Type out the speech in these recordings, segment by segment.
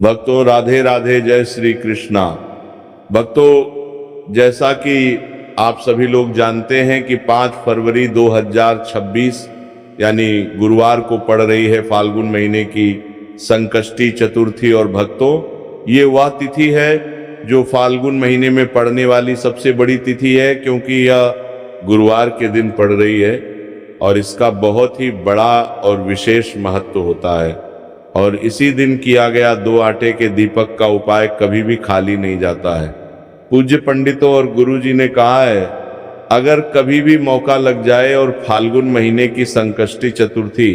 भक्तों राधे राधे, जय श्री कृष्णा। भक्तों, जैसा कि आप सभी लोग जानते हैं कि 5 फरवरी 2026 यानी गुरुवार को पड़ रही है फाल्गुन महीने की संकष्टी चतुर्थी। और भक्तों, ये वह तिथि है जो फाल्गुन महीने में पड़ने वाली सबसे बड़ी तिथि है, क्योंकि यह गुरुवार के दिन पड़ रही है और इसका बहुत ही बड़ा और विशेष महत्व होता है। और इसी दिन किया गया 2 आटे के दीपक का उपाय कभी भी खाली नहीं जाता है। पूज्य पंडितों और गुरुजी ने कहा है, अगर कभी भी मौका लग जाए और फाल्गुन महीने की संकष्टी चतुर्थी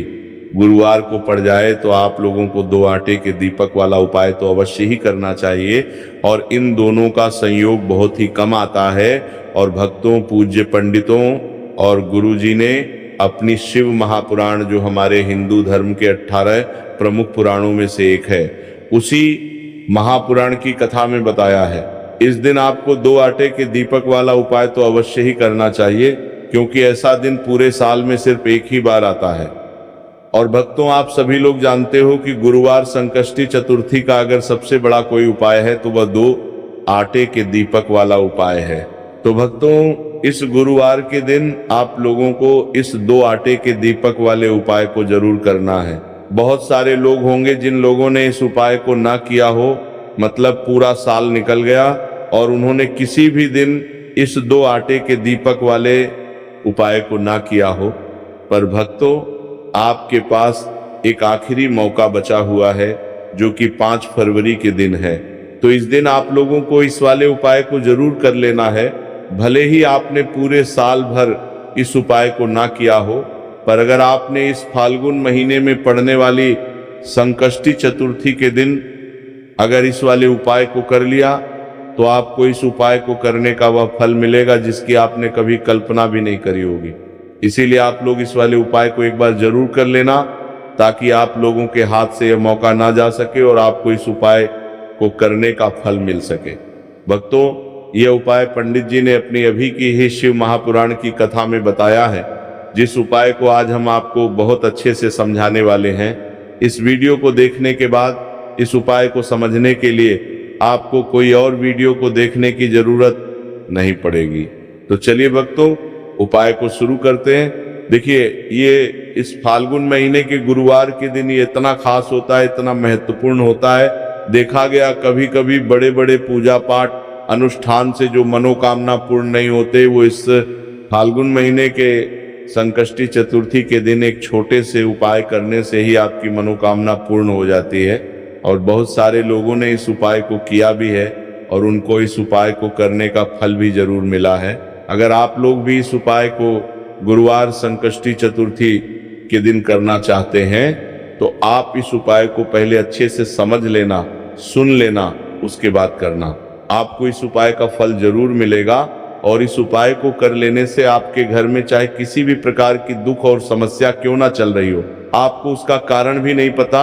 गुरुवार को पड़ जाए तो आप लोगों को 2 आटे के दीपक वाला उपाय तो अवश्य ही करना चाहिए। और इन दोनों का संयोग बहुत ही कम आता है। और भक्तों, पूज्य पंडितों और गुरुजी ने अपनी शिव महापुराण, जो हमारे हिंदू धर्म के 18 प्रमुख पुराणों में से एक है, उसी महापुराण की कथा में बताया है इस दिन आपको 2 आटे के दीपक वाला उपाय तो अवश्य ही करना चाहिए, क्योंकि ऐसा दिन पूरे साल में सिर्फ एक ही बार आता है। और भक्तों, आप सभी लोग जानते हो कि गुरुवार संकष्टी चतुर्थी का अगर सबसे बड़ा कोई उपाय है तो वह 2 आटे के दीपक वाला उपाय है। तो भक्तों, इस गुरुवार के दिन आप लोगों को इस 2 आटे के दीपक वाले उपाय को जरूर करना है। बहुत सारे लोग होंगे जिन लोगों ने इस उपाय को ना किया हो, मतलब पूरा साल निकल गया और उन्होंने किसी भी दिन इस 2 आटे के दीपक वाले उपाय को ना किया हो। पर भक्तों, आपके पास एक आखिरी मौका बचा हुआ है, जो कि 5 फरवरी के दिन है। तो इस दिन आप लोगों को इस वाले उपाय को जरूर कर लेना है। भले ही आपने पूरे साल भर इस उपाय को ना किया हो, पर अगर आपने इस फाल्गुन महीने में पड़ने वाली संकष्टी चतुर्थी के दिन अगर इस वाले उपाय को कर लिया तो आपको इस उपाय को करने का वह फल मिलेगा जिसकी आपने कभी कल्पना भी नहीं करी होगी। इसीलिए आप लोग इस वाले उपाय को एक बार जरूर कर लेना, ताकि आप लोगों के हाथ से यह मौका ना जा सके और आपको इस उपाय को करने का फल मिल सके। भक्तों, यह उपाय पंडित जी ने अपनी अभी की ही शिव महापुराण की कथा में बताया है, जिस उपाय को आज हम आपको बहुत अच्छे से समझाने वाले हैं। इस वीडियो को देखने के बाद इस उपाय को समझने के लिए आपको कोई और वीडियो को देखने की जरूरत नहीं पड़ेगी। तो चलिए भक्तों, उपाय को शुरू करते हैं। देखिए, ये इस फाल्गुन महीने के गुरुवार के दिन ये इतना खास होता है, इतना महत्वपूर्ण होता है। देखा गया कभी कभी बड़े बड़े पूजा पाठ अनुष्ठान से जो मनोकामना पूर्ण नहीं होते, वो इस फाल्गुन महीने के संकष्टी चतुर्थी के दिन एक छोटे से उपाय करने से ही आपकी मनोकामना पूर्ण हो जाती है। और बहुत सारे लोगों ने इस उपाय को किया भी है और उनको इस उपाय को करने का फल भी जरूर मिला है। अगर आप लोग भी इस उपाय को गुरुवार संकष्टी चतुर्थी के दिन करना चाहते हैं तो आप इस उपाय को पहले अच्छे से समझ लेना, सुन लेना, उसके बाद करना। आपको इस उपाय का फल जरूर मिलेगा। और इस उपाय को कर लेने से आपके घर में चाहे किसी भी प्रकार की दुख और समस्या क्यों ना चल रही हो, आपको उसका कारण भी नहीं पता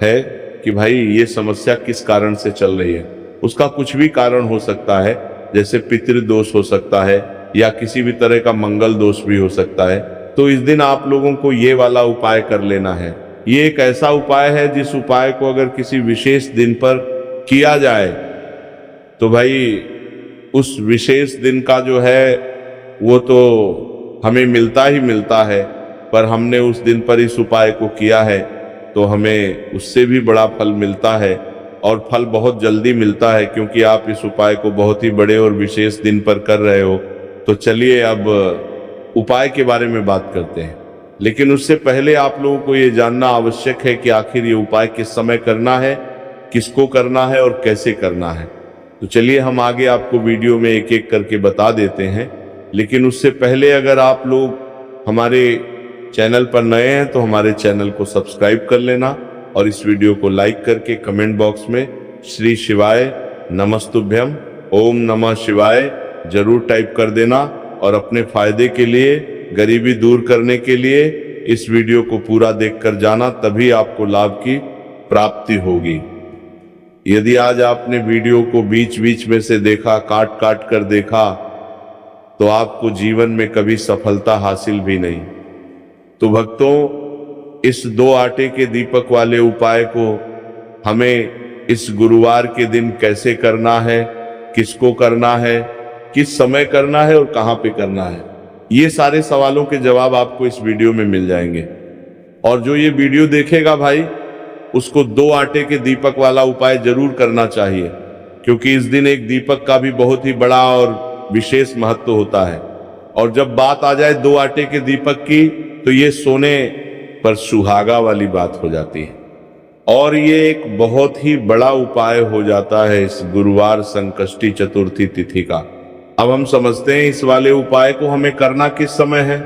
है कि भाई ये समस्या किस कारण से चल रही है। उसका कुछ भी कारण हो सकता है, जैसे पितृदोष हो सकता है या किसी भी तरह का मंगल दोष भी हो सकता है। तो इस दिन आप लोगों को ये वाला उपाय कर लेना है। ये एक ऐसा उपाय है जिस उपाय को अगर किसी विशेष दिन पर किया जाए तो भाई उस विशेष दिन का जो है वो तो हमें मिलता ही मिलता है, पर हमने उस दिन पर इस उपाय को किया है तो हमें उससे भी बड़ा फल मिलता है। और फल बहुत जल्दी मिलता है, क्योंकि आप इस उपाय को बहुत ही बड़े और विशेष दिन पर कर रहे हो। तो चलिए अब उपाय के बारे में बात करते हैं। लेकिन उससे पहले आप लोगों को ये जानना आवश्यक है कि आखिर ये उपाय किस समय करना है, किसको करना है और कैसे करना है। तो चलिए हम आगे आपको वीडियो में एक एक करके बता देते हैं। लेकिन उससे पहले अगर आप लोग हमारे चैनल पर नए हैं तो हमारे चैनल को सब्सक्राइब कर लेना और इस वीडियो को लाइक करके कमेंट बॉक्स में श्री शिवाय नमस्तुभ्यम ओम नमः शिवाय जरूर टाइप कर देना। और अपने फायदे के लिए, गरीबी दूर करने के लिए इस वीडियो को पूरा देखकर जाना, तभी आपको लाभ की प्राप्ति होगी। यदि आज आपने वीडियो को बीच बीच में से देखा, काट काट कर देखा, तो आपको जीवन में कभी सफलता हासिल भी नहीं। तो भक्तों, इस 2 आटे के दीपक वाले उपाय को हमें इस गुरुवार के दिन कैसे करना है, किसको करना है, किस समय करना है और कहां पे करना है, ये सारे सवालों के जवाब आपको इस वीडियो में मिल जाएंगे। और जो ये वीडियो देखेगा भाई, उसको 2 आटे के दीपक वाला उपाय जरूर करना चाहिए, क्योंकि इस दिन एक दीपक का भी बहुत ही बड़ा और विशेष महत्व होता है। और जब बात आ जाए 2 आटे के दीपक की, तो ये सोने पर सुहागा वाली बात हो जाती है और ये एक बहुत ही बड़ा उपाय हो जाता है इस गुरुवार संकष्टी चतुर्थी तिथि का। अब हम समझते हैं इस वाले उपाय को हमें करना किस समय है।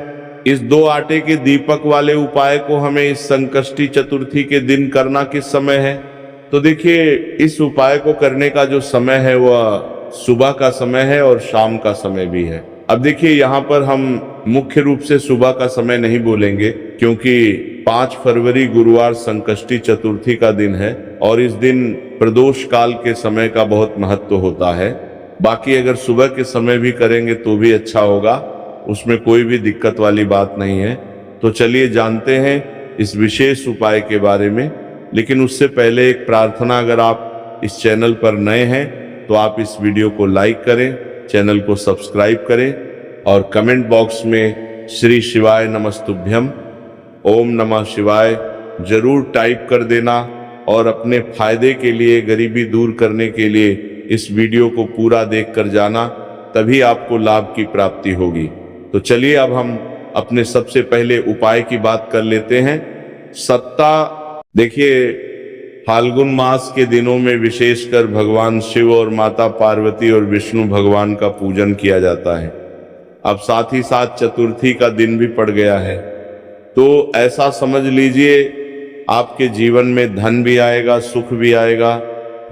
इस 2 आटे के दीपक वाले उपाय को हमें इस संकष्टी चतुर्थी के दिन करना किस समय है। तो देखिए, इस उपाय को करने का जो समय है वह सुबह का समय है और शाम का समय भी है। अब देखिए, यहाँ पर हम मुख्य रूप से सुबह का समय नहीं बोलेंगे, क्योंकि 5 फरवरी गुरुवार संकष्टी चतुर्थी का दिन है और इस दिन प्रदोष काल के समय का बहुत महत्व होता है। बाकी अगर सुबह के समय भी करेंगे तो भी अच्छा होगा, उसमें कोई भी दिक्कत वाली बात नहीं है। तो चलिए जानते हैं इस विशेष उपाय के बारे में। लेकिन उससे पहले एक प्रार्थना, अगर आप इस चैनल पर नए हैं तो आप इस वीडियो को लाइक करें, चैनल को सब्सक्राइब करें और कमेंट बॉक्स में श्री शिवाय नमस्तुभ्यम, ओम नमः शिवाय जरूर टाइप कर देना। और अपने फायदे के लिए, गरीबी दूर करने के लिए इस वीडियो को पूरा देख कर जाना, तभी आपको लाभ की प्राप्ति होगी। तो चलिए अब हम अपने सबसे पहले उपाय की बात कर लेते हैं। सत्ता, देखिए, फाल्गुन मास के दिनों में विशेषकर भगवान शिव और माता पार्वती और विष्णु भगवान का पूजन किया जाता है। अब साथ ही साथ चतुर्थी का दिन भी पड़ गया है, तो ऐसा समझ लीजिए आपके जीवन में धन भी आएगा, सुख भी आएगा,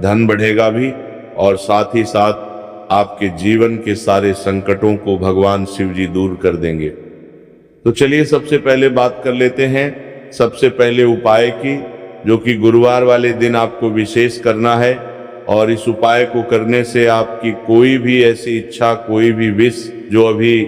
धन बढ़ेगा भी, और साथ ही साथ आपके जीवन के सारे संकटों को भगवान शिव जी दूर कर देंगे। तो चलिए सबसे पहले बात कर लेते हैं सबसे पहले उपाय की, जो कि गुरुवार वाले दिन आपको विशेष करना है। और इस उपाय को करने से आपकी कोई भी ऐसी इच्छा, कोई भी विश जो अभी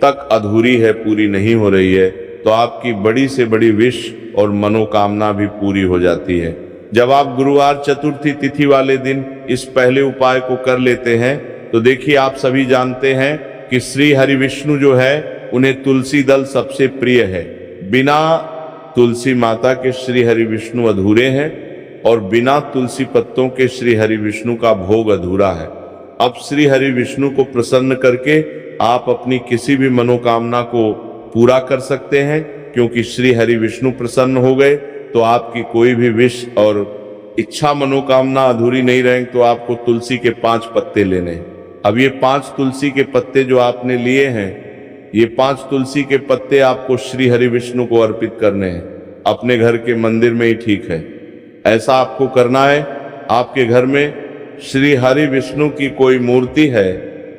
तक अधूरी है, पूरी नहीं हो रही है, तो आपकी बड़ी से बड़ी विश और मनोकामना भी पूरी हो जाती है। जब आप गुरुवार चतुर्थी तिथि वाले दिन इस पहले उपाय को कर लेते हैं, तो देखिए, आप सभी जानते हैं कि श्री हरि विष्णु जो है, उन्हें तुलसी दल सबसे प्रिय है। बिना तुलसी माता के श्री हरि विष्णु अधूरे हैं और बिना तुलसी पत्तों के श्री हरि विष्णु का भोग अधूरा है। अब श्री हरि विष्णु को प्रसन्न करके आप अपनी किसी भी मनोकामना को पूरा कर सकते हैं, क्योंकि श्री हरि विष्णु प्रसन्न हो गए तो आपकी कोई भी विश और इच्छा, मनोकामना अधूरी नहीं रहेंगे। तो आपको तुलसी के 5 पत्ते लेने हैं। अब ये 5 तुलसी के पत्ते जो आपने लिए हैं, ये 5 तुलसी के पत्ते आपको श्री हरि विष्णु को अर्पित करने हैं। अपने घर के मंदिर में ही ठीक है, ऐसा आपको करना है। आपके घर में श्री हरि विष्णु की कोई मूर्ति है,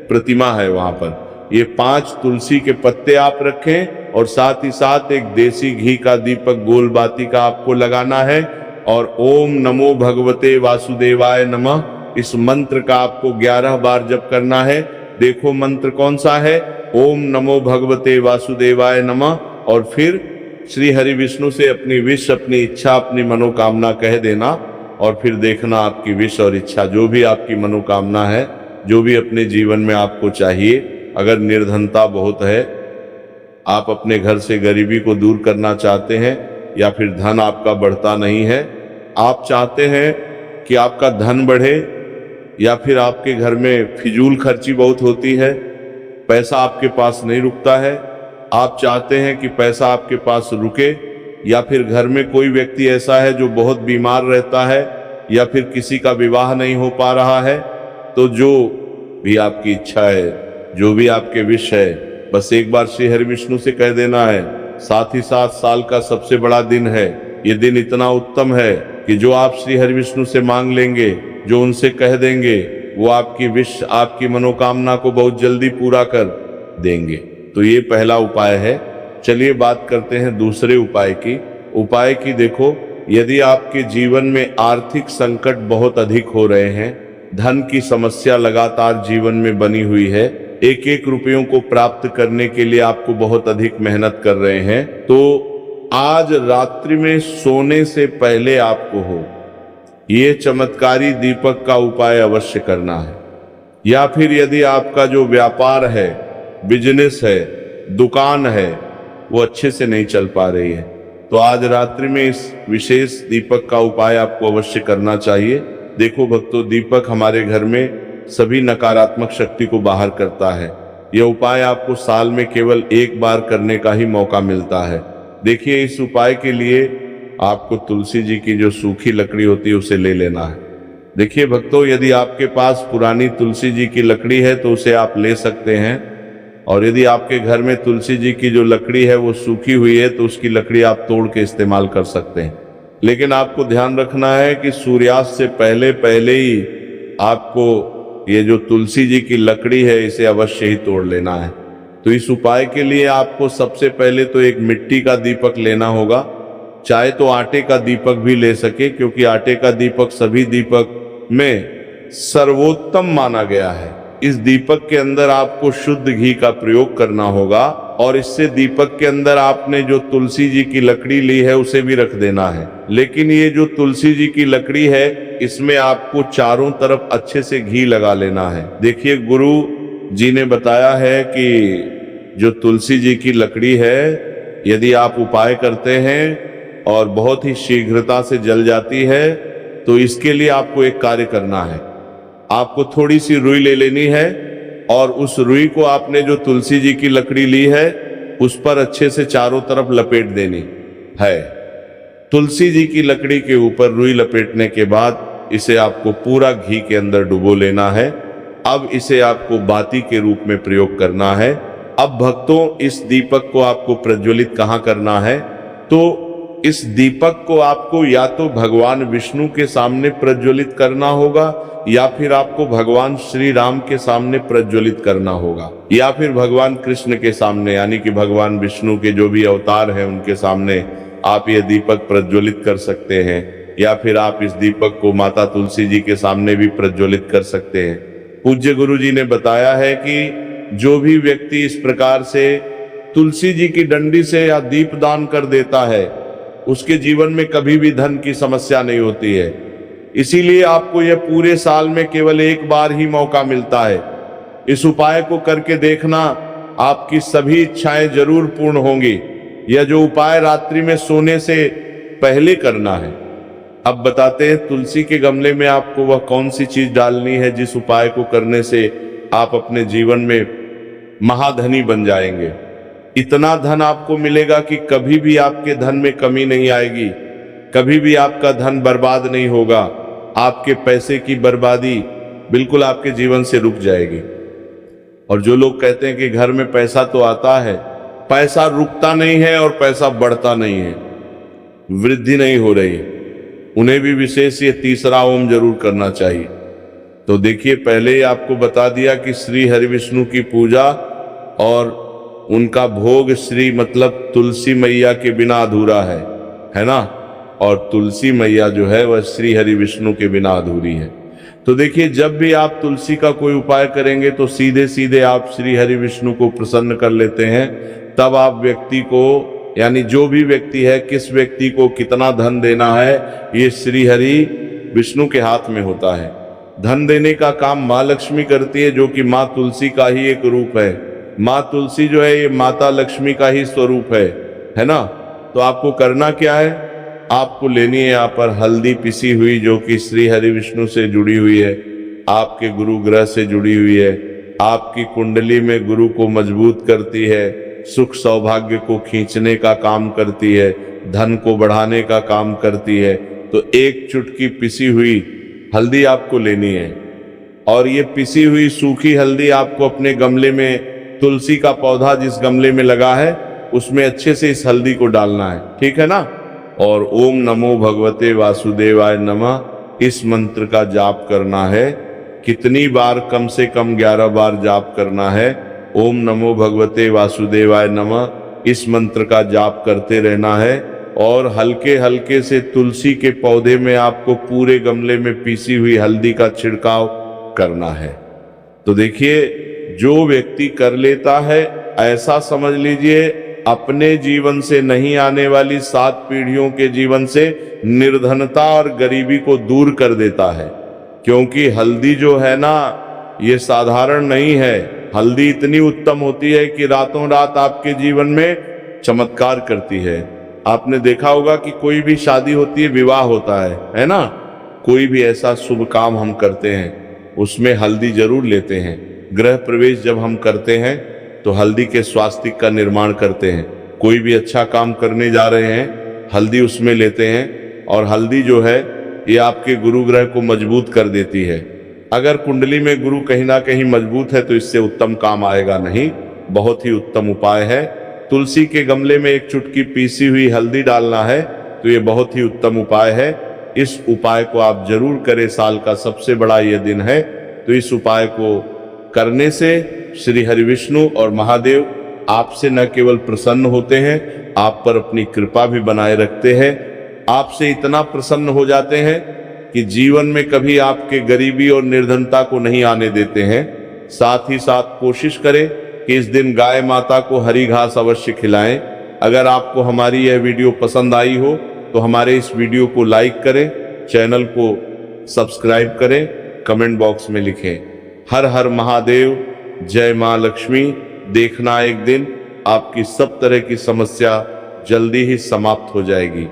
प्रतिमा है, वहां पर ये 5 तुलसी के पत्ते आप रखें और साथ ही साथ एक देसी घी का दीपक गोल बाती का आपको लगाना है। और ओम नमो भगवते वासुदेवाय नमः, इस मंत्र का आपको 11 बार जप करना है। देखो मंत्र कौन सा है, ओम नमो भगवते वासुदेवाय नमः। और फिर श्री हरि विष्णु से अपनी विश, अपनी इच्छा, अपनी मनोकामना कह देना और फिर देखना आपकी विश और इच्छा, जो भी आपकी मनोकामना है, जो भी अपने जीवन में आपको चाहिए। अगर निर्धनता बहुत है, आप अपने घर से गरीबी को दूर करना चाहते हैं, या फिर धन आपका बढ़ता नहीं है, आप चाहते हैं कि आपका धन बढ़े, या फिर आपके घर में फिजूल खर्ची बहुत होती है, पैसा आपके पास नहीं रुकता है, आप चाहते हैं कि पैसा आपके पास रुके, या फिर घर में कोई व्यक्ति ऐसा है जो बहुत बीमार रहता है, या फिर किसी का विवाह नहीं हो पा रहा है, तो जो भी आपकी इच्छा है, जो भी आपके विश है, बस एक बार श्री हरि विष्णु से कह देना है। साथ ही साथ साल का सबसे बड़ा दिन है, ये दिन इतना उत्तम है कि जो आप श्री हरि विष्णु से मांग लेंगे, जो उनसे कह देंगे, वो आपकी विश, आपकी मनोकामना को बहुत जल्दी पूरा कर देंगे। तो ये पहला उपाय है। चलिए बात करते हैं दूसरे उपाय की। उपाय की देखो, यदि आपके जीवन में आर्थिक संकट बहुत अधिक हो रहे हैं, धन की समस्या लगातार जीवन में बनी हुई है, एक एक रुपयों को प्राप्त करने के लिए आपको बहुत अधिक मेहनत कर रहे हैं, तो आज रात्रि में सोने से पहले आपको हो ये चमत्कारी दीपक का उपाय अवश्य करना है। या फिर यदि आपका जो व्यापार है, बिजनेस है, दुकान है, वो अच्छे से नहीं चल पा रही है, तो आज रात्रि में इस विशेष दीपक का उपाय आपको अवश्य करना चाहिए। देखो भक्तों, दीपक हमारे घर में सभी नकारात्मक शक्ति को बाहर करता है। यह उपाय आपको साल में केवल एक बार करने का ही मौका मिलता है। देखिए, इस उपाय के लिए आपको तुलसी जी की जो सूखी लकड़ी होती है उसे ले लेना है। देखिए भक्तों, यदि आपके पास पुरानी तुलसी जी की लकड़ी है तो उसे आप ले सकते हैं, और यदि आपके घर में तुलसी जी की जो लकड़ी है वो सूखी हुई है तो उसकी लकड़ी आप तोड़ के इस्तेमाल कर सकते हैं। लेकिन आपको ध्यान रखना है कि सूर्यास्त से पहले पहले ही आपको ये जो तुलसी जी की लकड़ी है इसे अवश्य ही तोड़ लेना है। तो इस उपाय के लिए आपको सबसे पहले तो एक मिट्टी का दीपक लेना होगा। चाहे तो आटे का दीपक भी ले सके, क्योंकि आटे का दीपक सभी दीपक में सर्वोत्तम माना गया है। इस दीपक के अंदर आपको शुद्ध घी का प्रयोग करना होगा, और इससे दीपक के अंदर आपने जो तुलसी जी की लकड़ी ली है उसे भी रख देना है। लेकिन ये जो तुलसी जी की लकड़ी है इसमें आपको चारों तरफ अच्छे से घी लगा लेना है। देखिए, गुरु जी ने बताया है कि जो तुलसी जी की लकड़ी है, यदि आप उपाय करते हैं और बहुत ही शीघ्रता से जल जाती है, तो इसके लिए आपको एक कार्य करना है। आपको थोड़ी सी रुई ले लेनी है, और उस रुई को आपने जो तुलसी जी की लकड़ी ली है उस पर अच्छे से चारों तरफ लपेट देनी है। तुलसी जी की लकड़ी के ऊपर रुई लपेटने के बाद इसे आपको पूरा घी के अंदर डुबो लेना है। अब इसे आपको बाती के रूप में प्रयोग करना है। अब भक्तों, इस दीपक को आपको प्रज्वलित कहाँ करना है? तो इस दीपक को आपको या तो भगवान विष्णु के सामने प्रज्वलित करना होगा, या फिर आपको भगवान श्री राम के सामने प्रज्वलित करना होगा, या फिर भगवान कृष्ण के सामने, यानी कि भगवान विष्णु के जो भी अवतार हैं उनके सामने आप ये दीपक प्रज्वलित कर सकते हैं। या फिर आप इस दीपक को माता तुलसी जी के सामने भी प्रज्वलित कर सकते हैं। पूज्य गुरु जी ने बताया है कि जो भी व्यक्ति इस प्रकार से तुलसी जी की डंडी से या दीप दान कर देता है उसके जीवन में कभी भी धन की समस्या नहीं होती है। इसीलिए आपको यह पूरे साल में केवल एक बार ही मौका मिलता है। इस उपाय को करके देखना, आपकी सभी इच्छाएं जरूर पूर्ण होंगी। यह जो उपाय रात्रि में सोने से पहले करना है। अब बताते हैं तुलसी के गमले में आपको वह कौन सी चीज डालनी है जिस उपाय को करने से आप अपने जीवन में महाधनी बन जाएंगे। इतना धन आपको मिलेगा कि कभी भी आपके धन में कमी नहीं आएगी, कभी भी आपका धन बर्बाद नहीं होगा। आपके पैसे की बर्बादी बिल्कुल आपके जीवन से रुक जाएगी। और जो लोग कहते हैं कि घर में पैसा तो आता है, पैसा रुकता नहीं है और पैसा बढ़ता नहीं है, वृद्धि नहीं हो रही, उन्हें भी विशेष ये तीसरा ओम जरूर करना चाहिए। तो देखिए, पहले ही आपको बता दिया कि श्री हरि विष्णु की पूजा और उनका भोग श्री मतलब तुलसी मैया के बिना अधूरा है ना। और तुलसी मैया जो है वह श्री हरि विष्णु के बिना अधूरी है। तो देखिए, जब भी आप तुलसी का कोई उपाय करेंगे तो सीधे सीधे आप श्री हरि विष्णु को प्रसन्न कर लेते हैं। तब आप व्यक्ति को, यानी जो भी व्यक्ति है, किस व्यक्ति को कितना धन देना है, ये श्री हरि विष्णु के हाथ में होता है। धन देने का काम माँ लक्ष्मी करती है, जो कि माँ तुलसी का ही एक रूप है। माँ तुलसी जो है ये माता लक्ष्मी का ही स्वरूप है ना। तो आपको करना क्या है? आपको लेनी है यहाँ पर हल्दी पिसी हुई, जो कि श्री हरि विष्णु से जुड़ी हुई है, आपके गुरु ग्रह से जुड़ी हुई है, आपकी कुंडली में गुरु को मजबूत करती है, सुख सौभाग्य को खींचने का काम करती है, धन को बढ़ाने का काम करती है। तो एक चुटकी पिसी हुई हल्दी आपको लेनी है, और ये पिसी हुई सूखी हल्दी आपको अपने गमले में, तुलसी का पौधा जिस गमले में लगा है उसमें अच्छे से इस हल्दी को डालना है, ठीक है ना। और ओम नमो भगवते वासुदेवाय नमः इस मंत्र का जाप करना है। कितनी बार? कम से कम 11 बार जाप करना है। ओम नमो भगवते वासुदेवाय नमः इस मंत्र का जाप करते रहना है। और हल्के हल्के से तुलसी के पौधे में आपको पूरे गमले में पीसी हुई हल्दी का छिड़काव करना है। तो देखिए, जो व्यक्ति कर लेता है, ऐसा समझ लीजिए अपने जीवन से नहीं आने वाली 7 पीढ़ियों के जीवन से निर्धनता और गरीबी को दूर कर देता है। क्योंकि हल्दी जो है ना, ये साधारण नहीं है। हल्दी इतनी उत्तम होती है कि रातों रात आपके जीवन में चमत्कार करती है। आपने देखा होगा कि कोई भी शादी होती है, विवाह होता है ना, कोई भी ऐसा शुभ काम हम करते हैं उसमें हल्दी जरूर लेते हैं। गृह प्रवेश जब हम करते हैं तो हल्दी के स्वास्तिक का निर्माण करते हैं। कोई भी अच्छा काम करने जा रहे हैं, हल्दी उसमें लेते हैं। और हल्दी जो है ये आपके गुरु ग्रह को मजबूत कर देती है। अगर कुंडली में गुरु कहीं ना कहीं मजबूत है तो इससे उत्तम काम आएगा नहीं। बहुत ही उत्तम उपाय है। तुलसी के गमले में एक चुटकी पीसी हुई हल्दी डालना है तो ये बहुत ही उत्तम उपाय है। इस उपाय को आप जरूर करें। साल का सबसे बड़ा ये दिन है, तो इस उपाय को करने से श्री हरि विष्णु और महादेव आपसे न केवल प्रसन्न होते हैं, आप पर अपनी कृपा भी बनाए रखते हैं। आपसे इतना प्रसन्न हो जाते हैं कि जीवन में कभी आपके गरीबी और निर्धनता को नहीं आने देते हैं। साथ ही साथ कोशिश करें कि इस दिन गाय माता को हरी घास अवश्य खिलाएं। अगर आपको हमारी यह वीडियो पसंद आई हो तो हमारे इस वीडियो को लाइक करें, चैनल को सब्सक्राइब करें, कमेंट बॉक्स में लिखें हर हर महादेव, जय मां लक्ष्मी। देखना एक दिन आपकी सब तरह की समस्या जल्दी ही समाप्त हो जाएगी।